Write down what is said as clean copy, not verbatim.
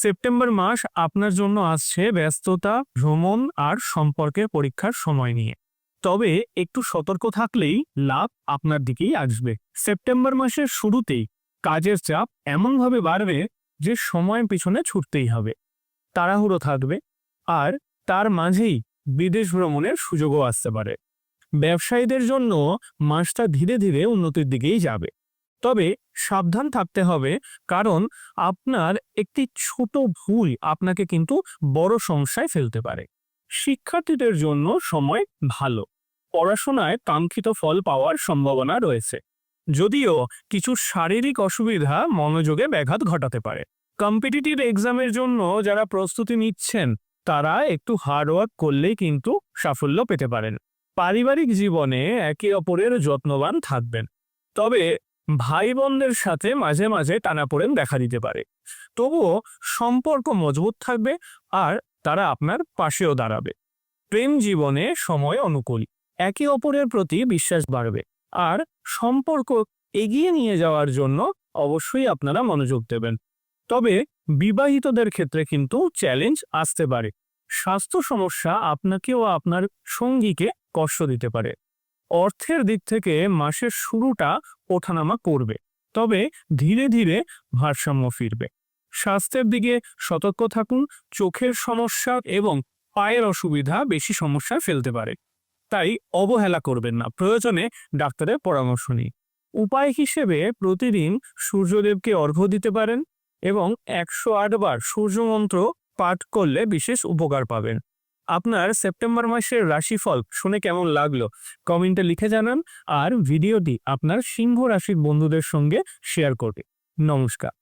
September মাস আপনার জন্য আসছে ব্যস্ততা, ভ্রমণ আর সম্পর্কের পরীক্ষার সময় নিয়ে। তবে একটু সতর্ক থাকলেই লাভ আপনার দিকেই আসবে। সেপ্টেম্বর মাসের শুরুতেই কাজের চাপ এমনভাবে বাড়বে যে সময়ের পিছনে ছুটতেই হবে, তাড়াহুড়ো থাকবে, আর তার মাঝেই বিদেশ ভ্রমণের সুযোগও আসতে পারে। ব্যবসায়ীদের জন্য মাসটা ধীরে ধীরে উন্নতির দিকেই যাবে, তবে সাবধান থাকতে হবে, কারণ আপনার একটি ছোট ভুল আপনাকে কিন্তু বড় সমস্যায় ফেলতে পারে। শিক্ষার্থীদের জন্য সময় ভালো, পড়াশোনায় কাঙ্ক্ষিত ফল পাওয়ার সম্ভাবনা রয়েছে, যদিও কিছু শারীরিক অসুবিধা মনোযোগে ব্যাঘাত ঘটাতে পারে। কম্পিটিটিভ এক্সামের জন্য যারা প্রস্তুতি নিচ্ছেন তারা একটু হার্ডওয়ার্ক করলেই কিন্তু সাফল্য পেতে পারেন। পারিবারিক জীবনে একে অপরের যত্নবান থাকবেন, তবে ভাই বোনদের সাথে মাঝে মাঝে টানাপোড়েন দেখা দিতে পারে। তবুও সম্পর্ক মজবুত থাকবে আর তারা আপনার পাশেও দাঁড়াবে। প্রেম জীবনে সময় অনুকূল, একে অপরের প্রতি বিশ্বাস বাড়বে, আর সম্পর্ক এগিয়ে নিয়ে যাওয়ার জন্য অবশ্যই আপনারা মনোযোগ দেবেন। তবে বিবাহিতদের ক্ষেত্রে কিন্তু চ্যালেঞ্জ আসতে পারে। স্বাস্থ্য সমস্যা আপনাকে ও আপনার সঙ্গীকে কষ্ট দিতে পারে। অর্থের দিক থেকে মাসের শুরুটা ওঠানামা করবে, তবে ধীরে ধীরে ভারসাম্য ফিরবে। স্বাস্থ্যের দিকে সতর্ক থাকুন, চোখের সমস্যা এবং পায়ের অসুবিধা বেশি সমস্যা ফেলতে পারে, তাই অবহেলা করবেন না, প্রয়োজনে ডাক্তারের পরামর্শ নিন। উপায় হিসেবে প্রতিদিন সূর্যদেবকে অর্ঘ্য দিতে পারেন এবং 108 বার সূর্যমন্ত্র পাঠ করলে বিশেষ উপকার পাবেন। আপনার সেপ্টেম্বর মাসের রাশিফল শুনে কেমন লাগলো কমেন্টে লিখে জানান, আর ভিডিওটি আপনার সিংহ রাশির বন্ধুদের সঙ্গে শেয়ার করবে। নমস্কার।